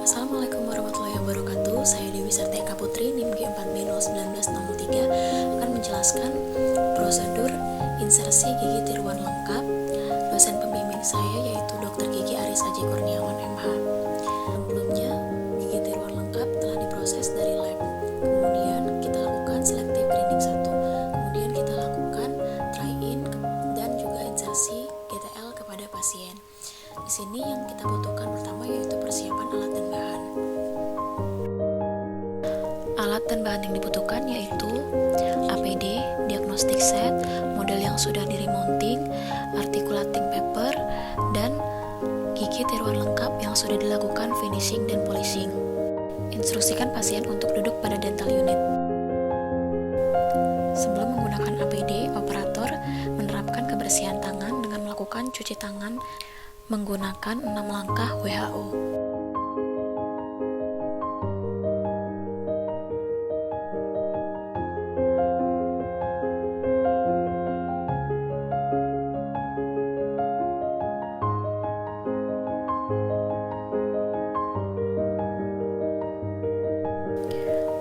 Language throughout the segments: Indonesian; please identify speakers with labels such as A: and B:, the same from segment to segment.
A: Assalamualaikum warahmatullahi wabarakatuh. Saya Dewi Sartika Putri, NIM G4B01963 akan menjelaskan prosedur insersi gigi tiruan lengkap. Dosen pembimbing saya yaitu Dr. Gigi Aris Aji Kurniawan MH. Sebelumnya, gigi tiruan lengkap telah diproses dari lab. Kemudian kita lakukan selective grinding 1. Kemudian kita lakukan try-in dan juga insersi GTL kepada pasien. Di sini yang kita butuhkan pertama yaitu persiapan alat dan bahan. Alat dan bahan yang dibutuhkan yaitu APD, diagnostic set, model yang sudah di-remounting, articulating paper, dan gigi tiruan lengkap yang sudah dilakukan finishing dan polishing. Instruksikan pasien untuk duduk pada dental unit. Sebelum menggunakan APD, operator menerapkan kebersihan tangan dengan melakukan cuci tangan menggunakan 6 langkah WHO.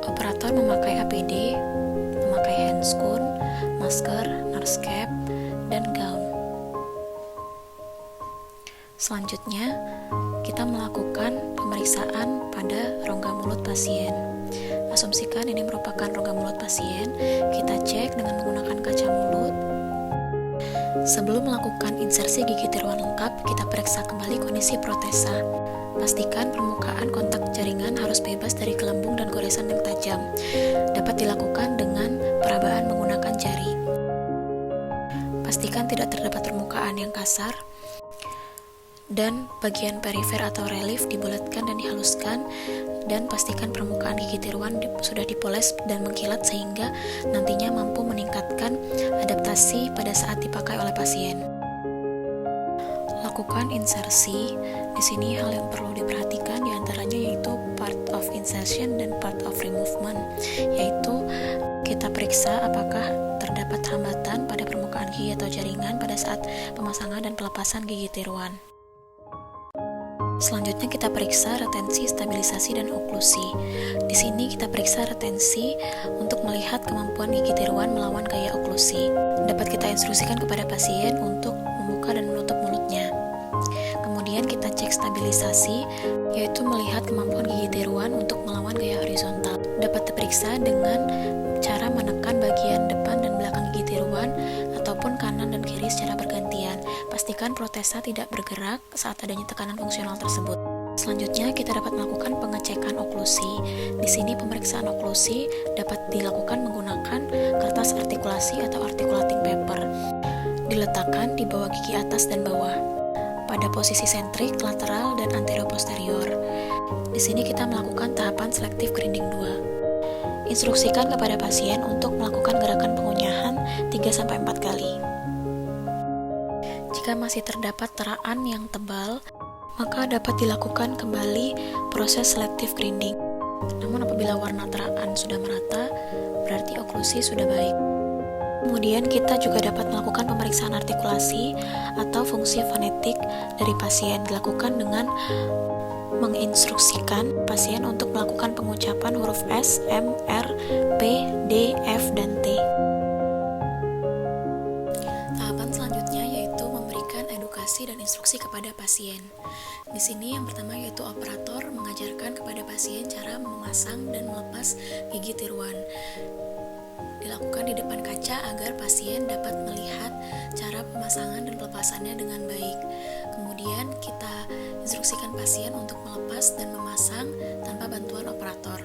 A: Operator memakai APD, memakai handscoon, masker, nurse cap, dan gown. Selanjutnya, kita melakukan pemeriksaan pada rongga mulut pasien. Asumsikan ini merupakan rongga mulut pasien, kita cek dengan menggunakan kaca mulut. Sebelum melakukan insersi gigi tiruan lengkap, kita periksa kembali kondisi protesa. Pastikan permukaan kontak jaringan harus bebas dari gelembung dan goresan yang tajam. Dapat dilakukan dengan perabaan menggunakan jari. Pastikan tidak terdapat permukaan yang kasar, dan bagian perifer atau relief dibulatkan dan dihaluskan, dan pastikan permukaan gigi tiruan sudah dipoles dan mengkilat sehingga nantinya mampu meningkatkan adaptasi pada saat dipakai oleh pasien. Lakukan insersi. Di sini hal yang perlu diperhatikan diantaranya yaitu part of insertion dan part of removement, yaitu kita periksa apakah terdapat hambatan pada permukaan gigi atau jaringan pada saat pemasangan dan pelepasan gigi tiruan. Selanjutnya kita periksa retensi, stabilisasi, dan oklusi. Di sini kita periksa retensi untuk melihat kemampuan gigi tiruan melawan gaya oklusi. Dapat kita instruksikan kepada pasien untuk membuka dan menutup mulutnya. Kemudian kita cek stabilisasi, yaitu melihat kemampuan gigi tiruan untuk melawan gaya horizontal. Dapat diperiksa dengan cara menekan bagian depan dan belakang gigi tiruan ataupun kanan dan kiri secara bergantian. Pastikan protesa tidak bergerak saat adanya tekanan fungsional tersebut. Selanjutnya, kita dapat melakukan pengecekan oklusi. Di sini pemeriksaan oklusi dapat dilakukan menggunakan kertas artikulasi atau articulating paper. Diletakkan di bawah gigi atas dan bawah, pada posisi sentrik, lateral, dan anterior-posterior. Di sini kita melakukan tahapan selective grinding 2. Instruksikan kepada pasien untuk melakukan gerakan pengunyahan 3-4 kali. Jika masih terdapat teraan yang tebal, maka dapat dilakukan kembali proses selective grinding. Namun apabila warna teraan sudah merata, berarti oklusi sudah baik. Kemudian kita juga dapat melakukan pemeriksaan artikulasi atau fungsi fonetik dari pasien, dilakukan dengan menginstruksikan pasien untuk melakukan pengucapan huruf S, M, R, P, D, F, dan T. Tahapan selanjutnya yaitu memberikan edukasi dan instruksi kepada pasien. Di sini yang pertama yaitu operator mengajarkan kepada pasien cara memasang dan melepas gigi tiruan. Dilakukan di depan kaca agar pasien dapat melihat cara pemasangan dan pelepasannya dengan baik. Kemudian kita instruksikan pasien untuk melepas dan memasang tanpa bantuan operator.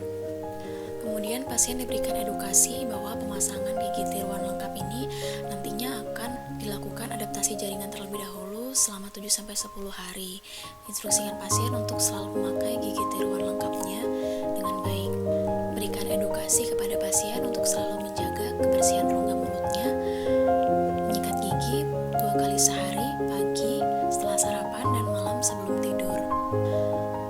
A: Kemudian pasien diberikan edukasi bahwa pemasangan gigi tiruan lengkap ini nantinya akan dilakukan adaptasi jaringan terlebih dahulu selama 7-10 hari. Instruksikan pasien untuk selalu memakai gigi tiruan lengkapnya dengan baik. Berikan edukasi kepada pasien untuk selalu menjaga kebersihan rongga mulutnya, menyikat gigi 2 kali sehari, pagi setelah sarapan dan malam sebelum tidur.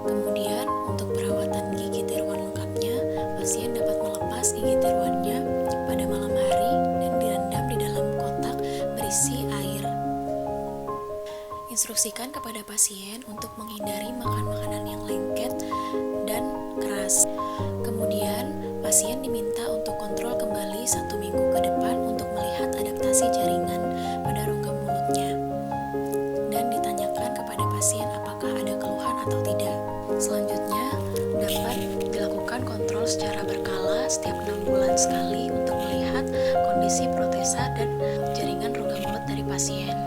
A: Kemudian untuk perawatan gigi tiruan lengkapnya, pasien dapat melepas gigi tiruannya pada malam hari dan direndam di dalam kotak berisi air. diinstruksikan kepada pasien untuk menghindari makan makanan yang lengket dan keras. Kemudian, pasien diminta untuk kontrol kembali 1 minggu ke depan untuk melihat adaptasi jaringan pada rongga mulutnya. Dan ditanyakan kepada pasien apakah ada keluhan atau tidak. Selanjutnya, dapat dilakukan kontrol secara berkala setiap 6 bulan sekali untuk melihat kondisi protesa dan jaringan rongga mulut dari pasien.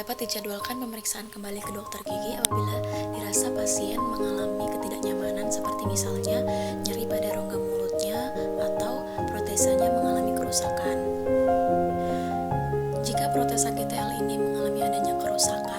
A: Dapat dijadwalkan pemeriksaan kembali ke dokter gigi apabila dirasa pasien mengalami ketidaknyamanan seperti misalnya nyeri pada rongga mulutnya atau protesanya mengalami kerusakan. Jika protesa GTL ini mengalami adanya kerusakan